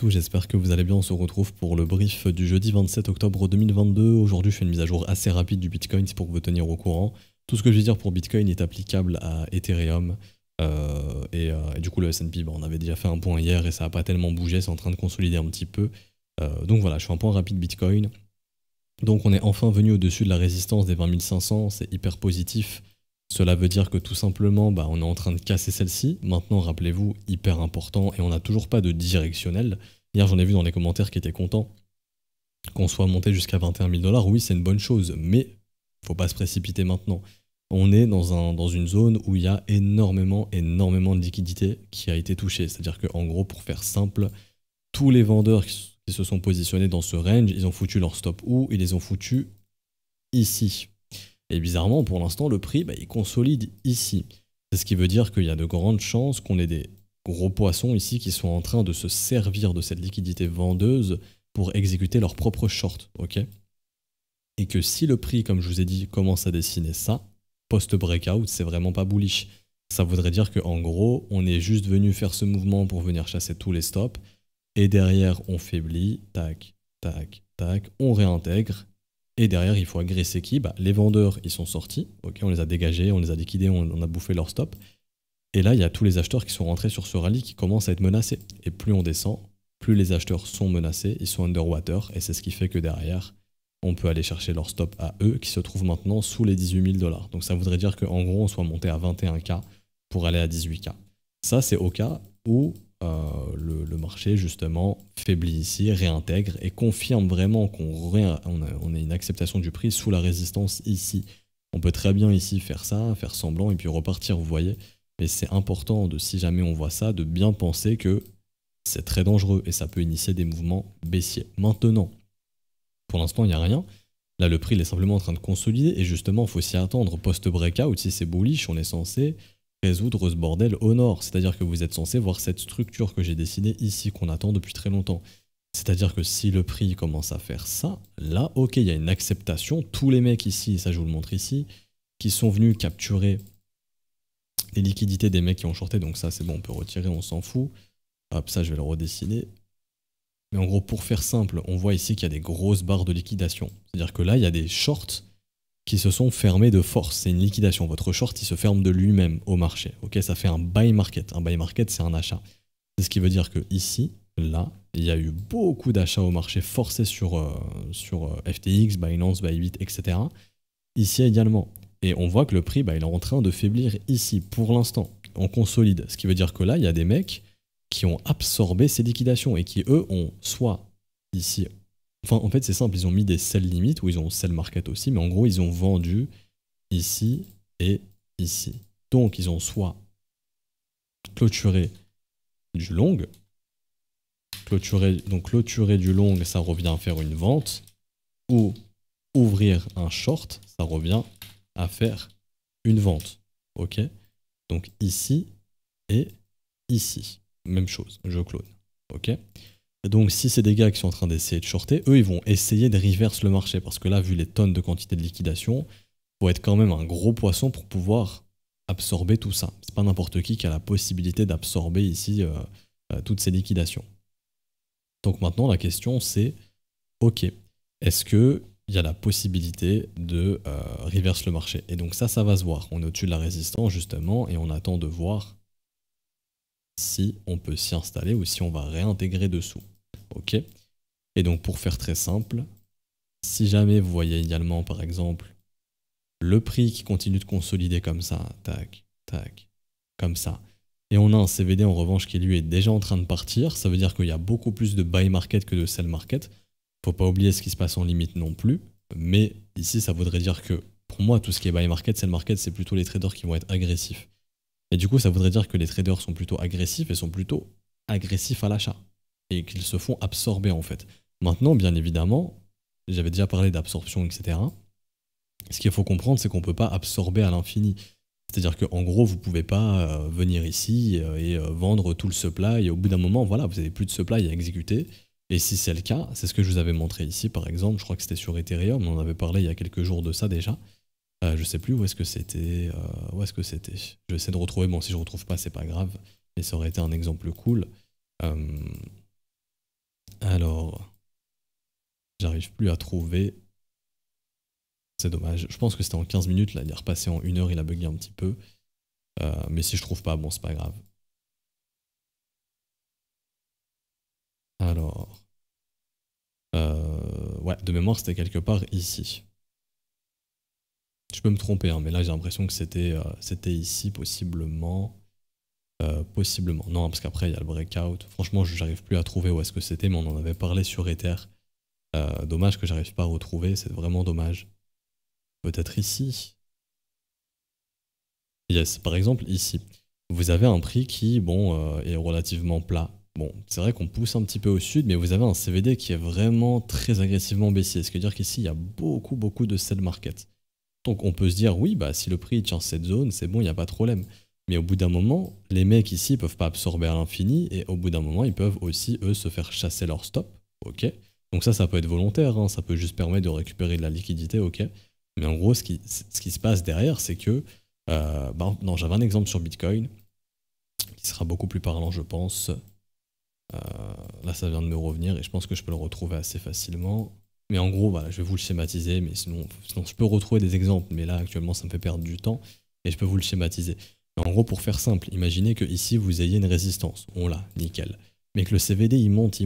tous, j'espère que vous allez bien. On se retrouve pour le brief du jeudi 27 octobre 2022. Aujourd'hui, je fais une mise à jour assez rapide du Bitcoin, c'est pour vous tenir au courant. Tout ce que je vais dire pour Bitcoin est applicable à Ethereum. Et du coup, le S&P, on avait déjà fait un point hier et ça n'a pas tellement bougé, c'est en train de consolider un petit peu. Donc voilà, je fais un point rapide Bitcoin. Donc on est enfin venu au-dessus de la résistance des 20 500, c'est hyper positif. Cela veut dire que tout simplement, on est en train de casser celle-ci. Maintenant, rappelez-vous, hyper important, et on n'a toujours pas de directionnel. Hier, j'en ai vu dans les commentaires qui étaient contents qu'on soit monté jusqu'à 21 000 $. Oui, c'est une bonne chose, mais faut pas se précipiter maintenant. On est dans une zone où il y a énormément de liquidité qui a été touchée. C'est-à-dire qu'en gros, pour faire simple, tous les vendeurs qui se sont positionnés dans ce range, ils ont foutu leur stop où? Ils les ont foutus ici. Et bizarrement, pour l'instant, le prix, il consolide ici. C'est ce qui veut dire qu'il y a de grandes chances qu'on ait des gros poissons ici qui sont en train de se servir de cette liquidité vendeuse pour exécuter leur propre short, ok? Et que si le prix, comme je vous ai dit, commence à dessiner ça, post-breakout, c'est vraiment pas bullish. Ça voudrait dire qu'en gros, on est juste venu faire ce mouvement pour venir chasser tous les stops, et derrière, on faiblit, tac, tac, tac, on réintègre. Et derrière, il faut agresser qui? Les vendeurs, ils sont sortis, ok, on les a dégagés, on les a liquidés, on a bouffé leur stop. Et là, il y a tous les acheteurs qui sont rentrés sur ce rallye qui commencent à être menacés. Et plus on descend, plus les acheteurs sont menacés, ils sont underwater, et c'est ce qui fait que derrière, on peut aller chercher leur stop à eux, qui se trouvent maintenant sous les 18 000 $. Donc ça voudrait dire qu'en gros, on soit monté à 21K pour aller à 18K. Ça, c'est au cas où le marché, justement, faiblit ici, réintègre et confirme vraiment qu'on a une acceptation du prix sous la résistance ici. On peut très bien ici faire ça, faire semblant et puis repartir, vous voyez. Mais c'est important, si jamais on voit ça, de bien penser que c'est très dangereux et ça peut initier des mouvements baissiers. Maintenant, pour l'instant, il n'y a rien. Là, le prix il est simplement en train de consolider et justement, il faut s'y attendre. Post-breakout, si c'est bullish, on est censé résoudre ce bordel au nord. C'est-à-dire que vous êtes censé voir cette structure que j'ai dessinée ici, qu'on attend depuis très longtemps. C'est-à-dire que si le prix commence à faire ça, là, ok, il y a une acceptation. Tous les mecs ici, ça je vous le montre ici, qui sont venus capturer les liquidités des mecs qui ont shorté, donc ça c'est bon, on peut retirer, on s'en fout. Hop, ça je vais le redessiner. Mais en gros, pour faire simple, on voit ici qu'il y a des grosses barres de liquidation. C'est-à-dire que là, il y a des shorts qui se sont fermés de force. C'est une liquidation. Votre short, il se ferme de lui-même au marché. Ok, ça fait un buy market. Un buy market, c'est un achat. C'est ce qui veut dire que ici, là, il y a eu beaucoup d'achats au marché forcés sur FTX, Binance, Bybit, etc. Ici également. Et on voit que le prix, il est en train de faiblir ici, pour l'instant. On consolide. Ce qui veut dire que là, il y a des mecs qui ont absorbé ces liquidations et qui, eux, ont soit ici... Enfin, en fait, c'est simple, ils ont mis des sell limites, ou ils ont sell market aussi, mais en gros, ils ont vendu ici et ici. Donc, ils ont soit clôturé du long, clôturer du long, ça revient à faire une vente, ou ouvrir un short, ça revient à faire une vente. Ok? Donc, ici et ici. Même chose, je clone. Ok? Donc si c'est des gars qui sont en train d'essayer de shorter, eux ils vont essayer de reverse le marché parce que là, vu les tonnes de quantité de liquidation, il faut être quand même un gros poisson pour pouvoir absorber tout ça. C'est pas n'importe qui a la possibilité d'absorber ici toutes ces liquidations. Donc maintenant la question c'est, ok, est-ce qu'il y a la possibilité de reverse le marché? Et donc ça va se voir. On est au-dessus de la résistance justement et on attend de voir si on peut s'y installer ou si on va réintégrer dessous. Ok. Et donc pour faire très simple, si jamais vous voyez également par exemple le prix qui continue de consolider comme ça, tac, tac, comme ça, et on a un CVD en revanche qui lui est déjà en train de partir, ça veut dire qu'il y a beaucoup plus de buy market que de sell market. Faut pas oublier ce qui se passe en limite non plus, mais ici ça voudrait dire que pour moi tout ce qui est buy market, sell market, c'est plutôt les traders qui vont être agressifs. Et du coup ça voudrait dire que les traders sont plutôt agressifs et sont plutôt agressifs à l'achat. Et qu'ils se font absorber en fait. Maintenant, bien évidemment, j'avais déjà parlé d'absorption, etc. Ce qu'il faut comprendre, c'est qu'on ne peut pas absorber à l'infini. C'est-à-dire qu'en gros, vous ne pouvez pas venir ici et vendre tout le supply, et au bout d'un moment, voilà, vous n'avez plus de supply à exécuter. Et si c'est le cas, c'est ce que je vous avais montré ici, par exemple, je crois que c'était sur Ethereum, on en avait parlé il y a quelques jours de ça déjà. Je ne sais plus où est-ce que c'était. Je vais essayer de retrouver, bon, si je ne retrouve pas, c'est pas grave, mais ça aurait été un exemple cool. j'arrive plus à trouver. C'est dommage. Je pense que c'était en 15 minutes, là il est repassé en 1 heure, il a bugué un petit peu. Mais si je trouve pas, bon c'est pas grave. Alors... ouais, de mémoire c'était quelque part ici. Je peux me tromper, hein, mais là j'ai l'impression que c'était ici possiblement. Possiblement. Non, parce qu'après il y a le breakout. Franchement, j'arrive plus à trouver où est-ce que c'était, mais on en avait parlé sur Ether. Dommage que j'arrive pas à retrouver, c'est vraiment dommage. Peut-être ici. Yes, par exemple ici. Vous avez un prix qui, bon, est relativement plat. Bon, c'est vrai qu'on pousse un petit peu au sud, mais vous avez un CVD qui est vraiment très agressivement baissier. Ce qui veut dire qu'ici, il y a beaucoup de sell market. Donc on peut se dire, oui, bah si le prix tient cette zone, c'est bon, il n'y a pas de problème. Mais au bout d'un moment, les mecs ici ne peuvent pas absorber à l'infini, et au bout d'un moment, ils peuvent aussi, eux, se faire chasser leur stop. Ok. Donc ça peut être volontaire, hein, ça peut juste permettre de récupérer de la liquidité, ok. Mais en gros, ce qui se passe derrière, c'est que... non, j'avais un exemple sur Bitcoin, qui sera beaucoup plus parlant, je pense. Là, ça vient de me revenir, et je pense que je peux le retrouver assez facilement. Mais en gros, voilà, je vais vous le schématiser, mais sinon je peux retrouver des exemples, mais là, actuellement, ça me fait perdre du temps, et je peux vous le schématiser. Mais en gros, pour faire simple, imaginez que ici vous ayez une résistance. On l'a, nickel. Mais que le CVD, il monte,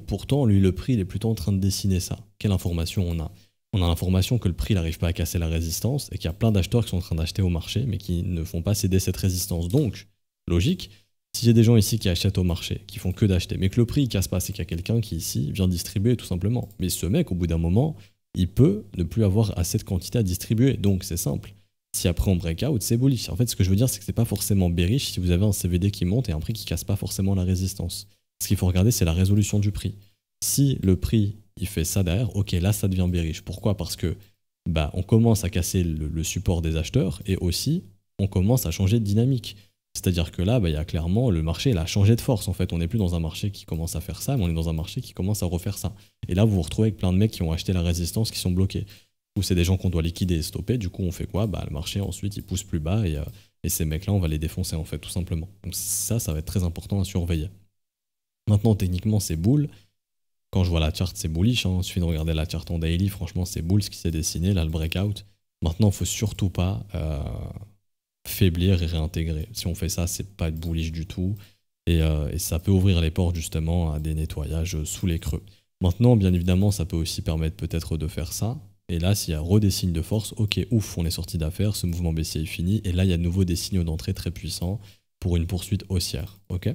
pourtant, lui, le prix, il est plutôt en train de dessiner ça. Quelle information on a? On a l'information que le prix n'arrive pas à casser la résistance, et qu'il y a plein d'acheteurs qui sont en train d'acheter au marché, mais qui ne font pas céder cette résistance. Donc, logique, si j'ai des gens ici qui achètent au marché, qui font que d'acheter, mais que le prix ne casse pas, c'est qu'il y a quelqu'un qui ici vient distribuer tout simplement. Mais ce mec, au bout d'un moment, il peut ne plus avoir assez de quantité à distribuer. Donc c'est simple. Si après on breakout, c'est bullish. En fait, ce que je veux dire, c'est que c'est pas forcément bearish si vous avez un CVD qui monte et un prix qui casse pas forcément la résistance. Ce qu'il faut regarder, c'est la résolution du prix. Si le prix, il fait ça derrière, ok, là ça devient bearish. Pourquoi? Parce que bah, on commence à casser le support des acheteurs et aussi on commence à changer de dynamique. C'est-à-dire que là, bah, y a clairement, le marché il a changé de force en fait. On n'est plus dans un marché qui commence à faire ça, mais on est dans un marché qui commence à refaire ça. Et là, vous vous retrouvez avec plein de mecs qui ont acheté la résistance, qui sont bloqués. Ou c'est des gens qu'on doit liquider et stopper. Du coup, on fait quoi? Bah, le marché ensuite il pousse plus bas et ces mecs-là, on va les défoncer en fait, tout simplement. Donc ça va être très important à surveiller. Maintenant, techniquement, c'est bull. Quand je vois la charte, c'est bullish. Hein. Il suffit de regarder la charte en daily. Franchement, c'est bull ce qui s'est dessiné, là, le breakout. Maintenant, il ne faut surtout pas faiblir et réintégrer. Si on fait ça, c'est pas être bullish du tout. Et ça peut ouvrir les portes justement à des nettoyages sous les creux. Maintenant, bien évidemment, ça peut aussi permettre peut-être de faire ça. Et là, s'il y a des signes de force, ok, ouf, on est sorti d'affaires, ce mouvement baissier est fini. Et là, il y a de nouveau des signaux d'entrée très puissants pour une poursuite haussière. Ok.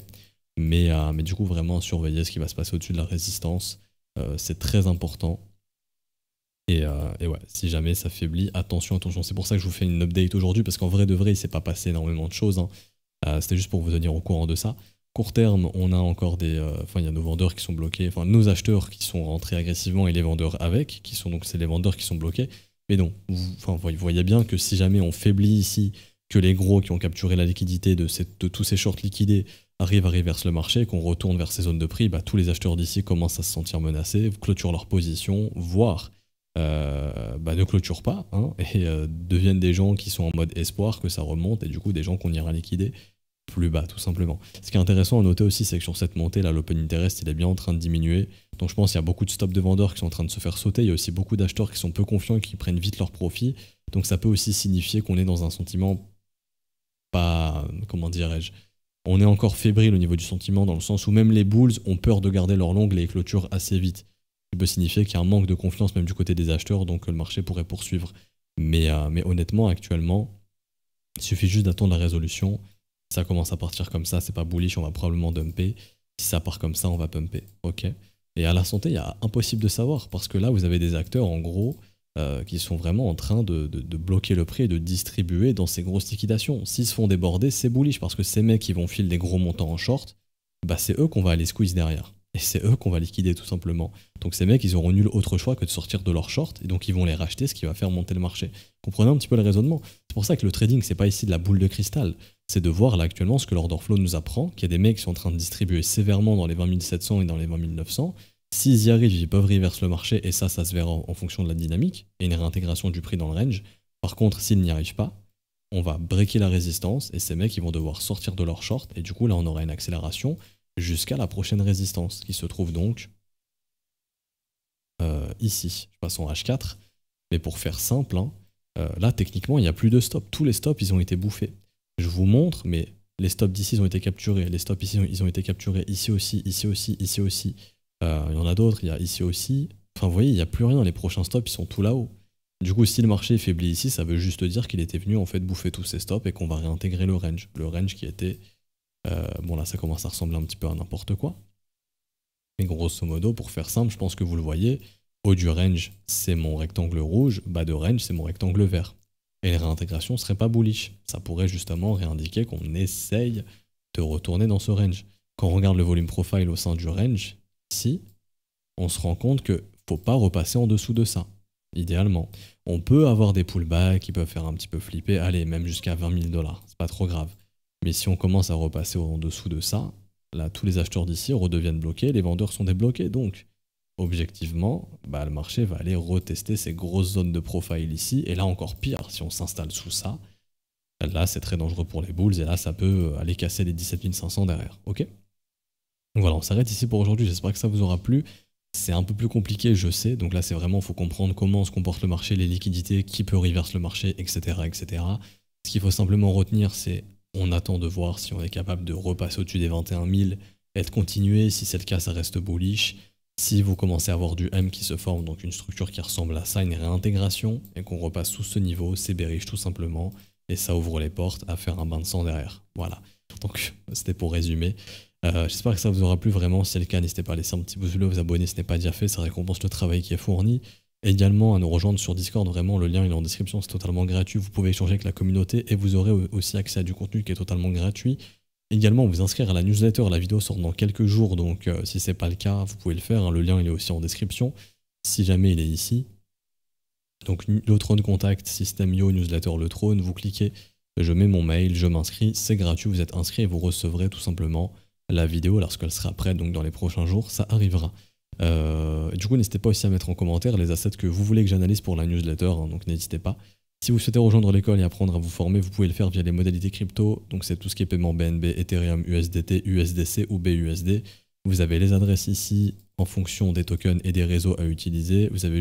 Mais du coup, vraiment surveiller ce qui va se passer au-dessus de la résistance. C'est très important. Et ouais, si jamais ça faiblit, attention. C'est pour ça que je vous fais une update aujourd'hui, parce qu'en vrai de vrai, il s'est pas passé énormément de choses. Hein. C'était juste pour vous tenir au courant de ça. Court terme, on a encore il y a nos vendeurs qui sont bloqués, enfin nos acheteurs qui sont rentrés agressivement et les vendeurs avec, c'est les vendeurs qui sont bloqués. Mais non, vous voyez bien que si jamais on faiblit ici, que les gros qui ont capturé la liquidité de tous ces shorts liquidés arrivent à reverser le marché, qu'on retourne vers ces zones de prix, bah, tous les acheteurs d'ici commencent à se sentir menacés, clôturent leur position, voire ne clôturent pas, hein, et deviennent des gens qui sont en mode espoir que ça remonte, et du coup des gens qu'on ira liquider plus bas tout simplement. Ce qui est intéressant à noter aussi, c'est que sur cette montée là, l'open interest il est bien en train de diminuer, donc je pense qu'il y a beaucoup de stops de vendeurs qui sont en train de se faire sauter, il y a aussi beaucoup d'acheteurs qui sont peu confiants et qui prennent vite leur profit, donc ça peut aussi signifier qu'on est dans un sentiment pas, comment dirais-je, on est encore fébrile au niveau du sentiment, dans le sens où même les bulls ont peur de garder leur long et les clôturent assez vite. Ça peut signifier qu'il y a un manque de confiance même du côté des acheteurs, donc le marché pourrait poursuivre. Mais honnêtement, actuellement, il suffit juste d'attendre la résolution. Si ça commence à partir comme ça, c'est pas bullish, on va probablement dumper. Si ça part comme ça, on va pumper. Ok. Et à la santé, il y a impossible de savoir, parce que là, vous avez des acteurs, en gros, qui sont vraiment en train de bloquer le prix et de distribuer dans ces grosses liquidations. S'ils se font déborder, c'est bullish, parce que ces mecs qui vont filer des gros montants en short, bah c'est eux qu'on va aller squeeze derrière. Et c'est eux qu'on va liquider tout simplement. Donc ces mecs, ils auront nul autre choix que de sortir de leur short, et donc ils vont les racheter, ce qui va faire monter le marché. Comprenez un petit peu le raisonnement. C'est pour ça que le trading, c'est pas ici de la boule de cristal. C'est de voir là actuellement ce que l'order flow nous apprend, qu'il y a des mecs qui sont en train de distribuer sévèrement dans les 20 700 et dans les 20 900. S'ils y arrivent, ils peuvent reverse le marché, et ça se verra en fonction de la dynamique, et une réintégration du prix dans le range. Par contre, s'ils n'y arrivent pas, on va breaker la résistance, et ces mecs, ils vont devoir sortir de leur short, et du coup, là, on aura une accélération jusqu'à la prochaine résistance, qui se trouve donc ici. Je passe en H4. Mais pour faire simple, hein, là, techniquement, il n'y a plus de stop. Tous les stops, ils ont été bouffés. Je vous montre, mais les stops d'ici, ils ont été capturés. Les stops ici, ils ont été capturés. Ici aussi, ici aussi, ici aussi. Il y en a d'autres, il y a ici aussi. Enfin, vous voyez, il n'y a plus rien. Les prochains stops, ils sont tout là-haut. Du coup, si le marché est faibli ici, ça veut juste dire qu'il était venu en fait bouffer tous ces stops et qu'on va réintégrer le range. Le range qui était... bon, là, ça commence à ressembler un petit peu à n'importe quoi. Mais grosso modo, pour faire simple, je pense que vous le voyez, haut du range, c'est mon rectangle rouge, bas de range, c'est mon rectangle vert. Et les réintégrations ne seraient pas bullish. Ça pourrait justement réindiquer qu'on essaye de retourner dans ce range. Quand on regarde le volume profile au sein du range, ici, on se rend compte qu'il ne faut pas repasser en dessous de ça, idéalement. On peut avoir des pullbacks qui peuvent faire un petit peu flipper, allez, même jusqu'à 20 000 $, c'est pas trop grave. Mais si on commence à repasser en dessous de ça, là, tous les acheteurs d'ici redeviennent bloqués, les vendeurs sont débloqués, donc objectivement, le marché va aller retester ces grosses zones de profile ici, et là encore pire, si on s'installe sous ça, là c'est très dangereux pour les bulls, et là ça peut aller casser les 17 500 derrière, ok? Voilà, on s'arrête ici pour aujourd'hui, j'espère que ça vous aura plu. C'est un peu plus compliqué, je sais, donc là c'est vraiment, il faut comprendre comment se comporte le marché, les liquidités, qui peut reverse le marché, etc. etc. Ce qu'il faut simplement retenir, c'est on attend de voir si on est capable de repasser au-dessus des 21 000 et de continuer, si c'est le cas ça reste bullish. Si vous commencez à avoir du M qui se forme, donc une structure qui ressemble à ça, une réintégration, et qu'on repasse sous ce niveau, c'est bearish tout simplement, et ça ouvre les portes à faire un bain de sang derrière. Voilà, donc c'était pour résumer. J'espère que ça vous aura plu vraiment, si c'est le cas, n'hésitez pas à laisser un petit pouce bleu, vous abonner si ce n'est pas déjà fait, ça récompense le travail qui est fourni. Et également à nous rejoindre sur Discord, vraiment le lien il est en description, c'est totalement gratuit, vous pouvez échanger avec la communauté et vous aurez aussi accès à du contenu qui est totalement gratuit. Également, vous inscrire à la newsletter, la vidéo sort dans quelques jours, donc si c'est pas le cas, vous pouvez le faire, hein, le lien il est aussi en description, si jamais il est ici. Donc le trône contact, système Yo, newsletter le trône, vous cliquez, je mets mon mail, je m'inscris, c'est gratuit, vous êtes inscrit et vous recevrez tout simplement la vidéo lorsqu'elle sera prête, donc dans les prochains jours, ça arrivera. Du coup, n'hésitez pas aussi à mettre en commentaire les assets que vous voulez que j'analyse pour la newsletter, hein, donc n'hésitez pas. Si vous souhaitez rejoindre l'école et apprendre à vous former, vous pouvez le faire via les modalités crypto, donc c'est tout ce qui est paiement BNB, Ethereum, USDT, USDC ou BUSD. Vous avez les adresses ici en fonction des tokens et des réseaux à utiliser. Vous avez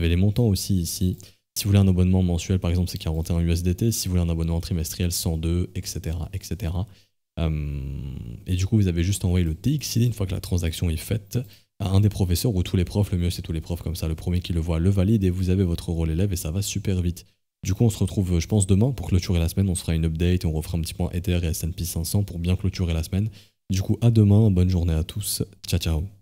les montants aussi ici. Si vous voulez un abonnement mensuel, par exemple, c'est 41 USDT. Si vous voulez un abonnement trimestriel, 102, etc. etc. Et du coup, vous avez juste envoyé le TXID une fois que la transaction est faite à un des professeurs ou tous les profs. Le mieux, c'est tous les profs, comme ça, le premier qui le voit le valide et vous avez votre rôle élève et ça va super vite. Du coup, on se retrouve, je pense, demain pour clôturer la semaine. On se fera une update et on refera un petit point Ether et S&P 500 pour bien clôturer la semaine. Du coup, à demain. Bonne journée à tous. Ciao, ciao.